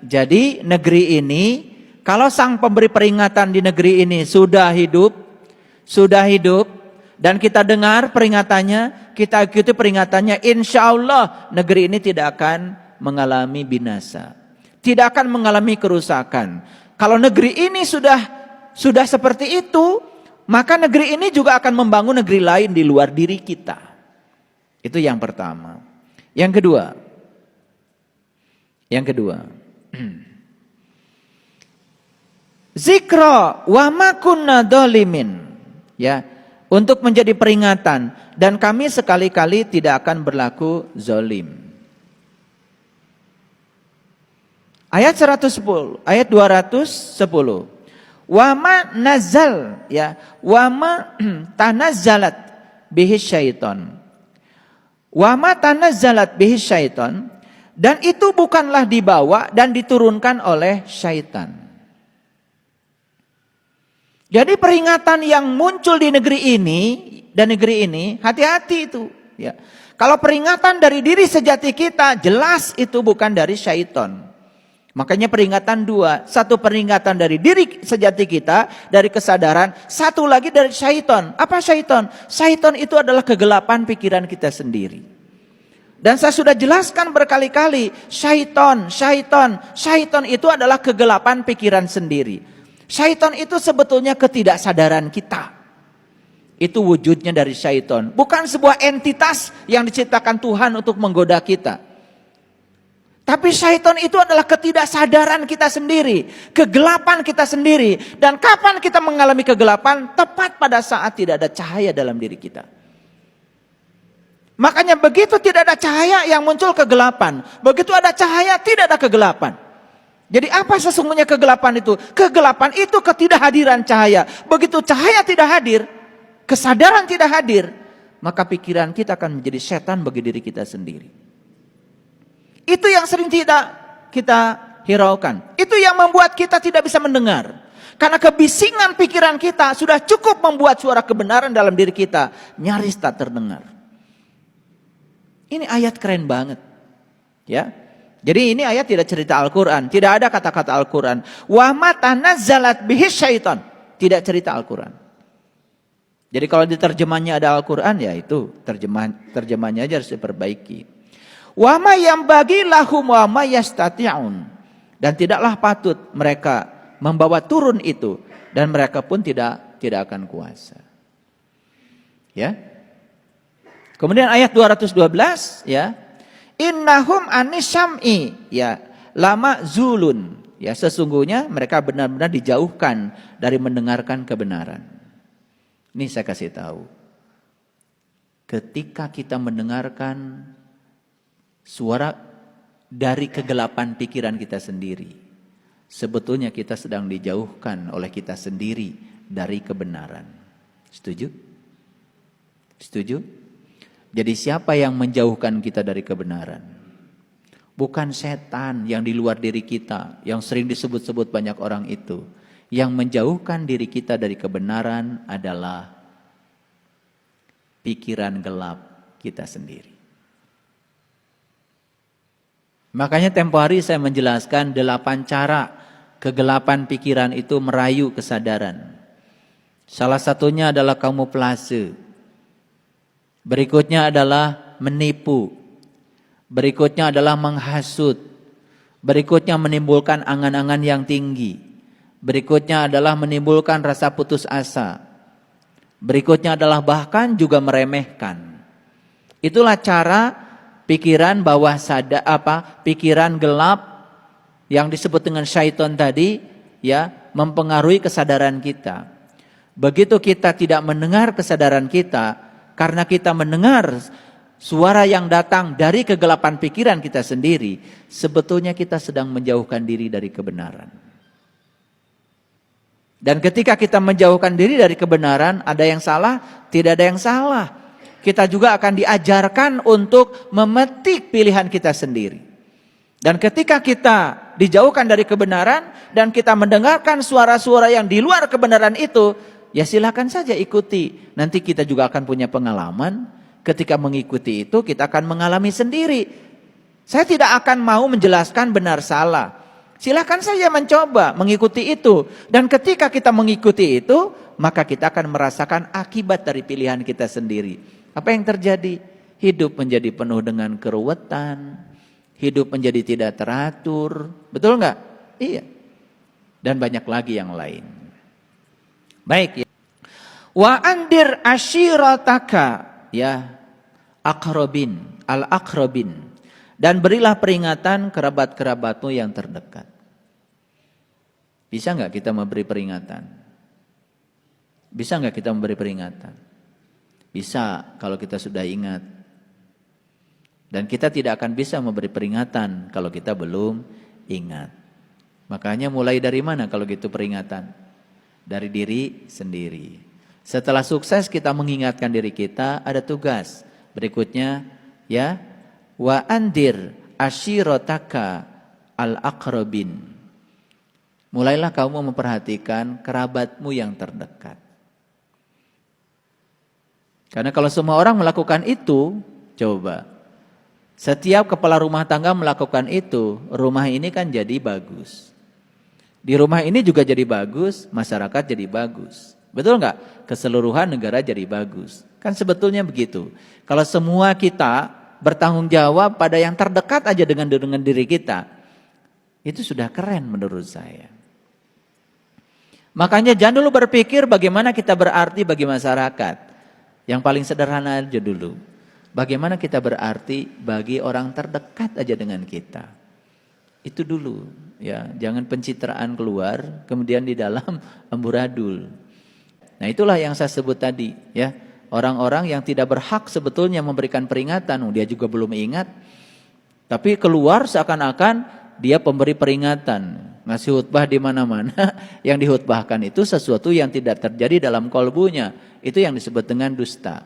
Jadi negeri ini, kalau sang pemberi peringatan di negeri ini sudah hidup, dan kita dengar peringatannya, kita ikuti peringatannya, insya Allah negeri ini tidak akan mengalami binasa, tidak akan mengalami kerusakan. Kalau negeri ini sudah seperti itu, maka negeri ini juga akan membangun negeri lain di luar diri kita. Itu yang pertama. Yang kedua, zikra wa ma kunna dzalimin, ya, untuk menjadi peringatan, dan kami sekali-kali tidak akan berlaku zalim. Ayat 110, ayat 210. Wa ma nazal, ya, wa ma tanazzalat bihi syaiton. Wa ma tanazzalat bihi syaiton, dan itu bukanlah dibawa dan diturunkan oleh syaitan. Jadi peringatan yang muncul di negeri ini dan negeri ini, hati-hati itu, ya. Kalau peringatan dari diri sejati kita, jelas itu bukan dari syaitan. Makanya peringatan dua, satu peringatan dari diri sejati kita, dari kesadaran, satu lagi dari syaitan. Apa syaitan? Syaitan itu adalah kegelapan pikiran kita sendiri. Dan saya sudah jelaskan berkali-kali, syaitan itu adalah kegelapan pikiran sendiri. Syaitan itu sebetulnya ketidaksadaran kita. Itu wujudnya dari syaitan. Bukan sebuah entitas yang diciptakan Tuhan untuk menggoda kita. Tapi syaitan itu adalah ketidaksadaran kita sendiri, kegelapan kita sendiri. Dan kapan kita mengalami kegelapan? Tepat pada saat tidak ada cahaya dalam diri kita. Makanya begitu tidak ada cahaya yang muncul kegelapan. Begitu ada cahaya tidak ada kegelapan. Jadi apa sesungguhnya kegelapan itu? Kegelapan itu ketidakhadiran cahaya. Begitu cahaya tidak hadir, kesadaran tidak hadir, maka pikiran kita akan menjadi setan bagi diri kita sendiri. Itu yang sering tidak kita hiraukan. Itu yang membuat kita tidak bisa mendengar. Karena kebisingan pikiran kita sudah cukup membuat suara kebenaran dalam diri kita nyaris tak terdengar. Ini ayat keren banget. Ya. Jadi ini ayat tidak cerita Al-Quran. Tidak ada kata-kata Al-Quran. Wa ma tanazzalat bihi syaitan. Tidak cerita Al-Quran. Jadi kalau di terjemahnya ada Al-Quran, ya itu terjemahnya aja harus diperbaiki. Wa ma yambagi lahum wa ma yastati'un, dan tidaklah patut mereka membawa turun itu, dan mereka pun tidak akan kuasa. Ya. Kemudian ayat 212, ya. Innahum anisyam'i, ya, lama zulun, ya, sesungguhnya mereka benar-benar dijauhkan dari mendengarkan kebenaran. Ini saya kasih tahu. Ketika kita mendengarkan suara dari kegelapan pikiran kita sendiri, sebetulnya kita sedang dijauhkan oleh kita sendiri dari kebenaran. Setuju? Setuju? Jadi siapa yang menjauhkan kita dari kebenaran? Bukan setan yang di luar diri kita, yang sering disebut-sebut banyak orang itu. Yang menjauhkan diri kita dari kebenaran adalah pikiran gelap kita sendiri. Makanya tempo hari saya menjelaskan 8 cara kegelapan pikiran itu merayu kesadaran. Salah satunya adalah kamuflase. Berikutnya adalah menipu. Berikutnya adalah menghasut. Berikutnya menimbulkan angan-angan yang tinggi. Berikutnya adalah menimbulkan rasa putus asa. Berikutnya adalah bahkan juga meremehkan. Itulah cara pikiran bawah sadar, pikiran gelap yang disebut dengan syaitan tadi, ya, mempengaruhi kesadaran kita. Begitu kita tidak mendengar kesadaran kita, karena kita mendengar suara yang datang dari kegelapan pikiran kita sendiri, sebetulnya kita sedang menjauhkan diri dari kebenaran. Dan ketika kita menjauhkan diri dari kebenaran, ada yang salah? Tidak ada yang salah. Kita juga akan diajarkan untuk memetik pilihan kita sendiri. Dan ketika kita dijauhkan dari kebenaran dan kita mendengarkan suara-suara yang di luar kebenaran itu, ya silakan saja ikuti. Nanti kita juga akan punya pengalaman. Ketika mengikuti itu kita akan mengalami sendiri. Saya tidak akan mau menjelaskan benar salah. Silahkan saja mencoba mengikuti itu. Dan ketika kita mengikuti itu, maka kita akan merasakan akibat dari pilihan kita sendiri. Apa yang terjadi? Hidup menjadi penuh dengan keruwetan. Hidup menjadi tidak teratur. Betul nggak? Iya. Dan banyak lagi yang lain. Baik ya. Wa andir ashirataka ya akrobin, al-akrobin. Dan berilah peringatan kerabat-kerabatmu yang terdekat. Bisa nggak kita memberi peringatan? Bisa nggak kita memberi peringatan? Bisa kalau kita sudah ingat. Dan kita tidak akan bisa memberi peringatan kalau kita belum ingat. Makanya mulai dari mana kalau gitu peringatan? Dari diri sendiri. Setelah sukses kita mengingatkan diri kita, ada tugas. Berikutnya ya. Wa andir ashirataka al-aqrabin. Mulailah kamu memperhatikan kerabatmu yang terdekat. Karena kalau semua orang melakukan itu, coba. Setiap kepala rumah tangga melakukan itu, rumah ini kan jadi bagus. Di rumah ini juga jadi bagus, masyarakat jadi bagus. Betul nggak? Keseluruhan negara jadi bagus. Kan sebetulnya begitu. Kalau semua kita bertanggung jawab pada yang terdekat aja dengan diri kita, itu sudah keren menurut saya. Makanya jangan dulu berpikir bagaimana kita berarti bagi masyarakat. Yang paling sederhana aja dulu. Bagaimana kita berarti bagi orang terdekat aja dengan kita. Itu dulu ya, jangan pencitraan keluar kemudian di dalam amburadul. Nah, itulah yang saya sebut tadi ya. Orang-orang yang tidak berhak sebetulnya memberikan peringatan, dia juga belum ingat. Tapi keluar seakan-akan dia pemberi peringatan, ngasih khutbah di mana-mana. Yang dihutbahkan itu sesuatu yang tidak terjadi dalam kolbunya. Itu yang disebut dengan dusta.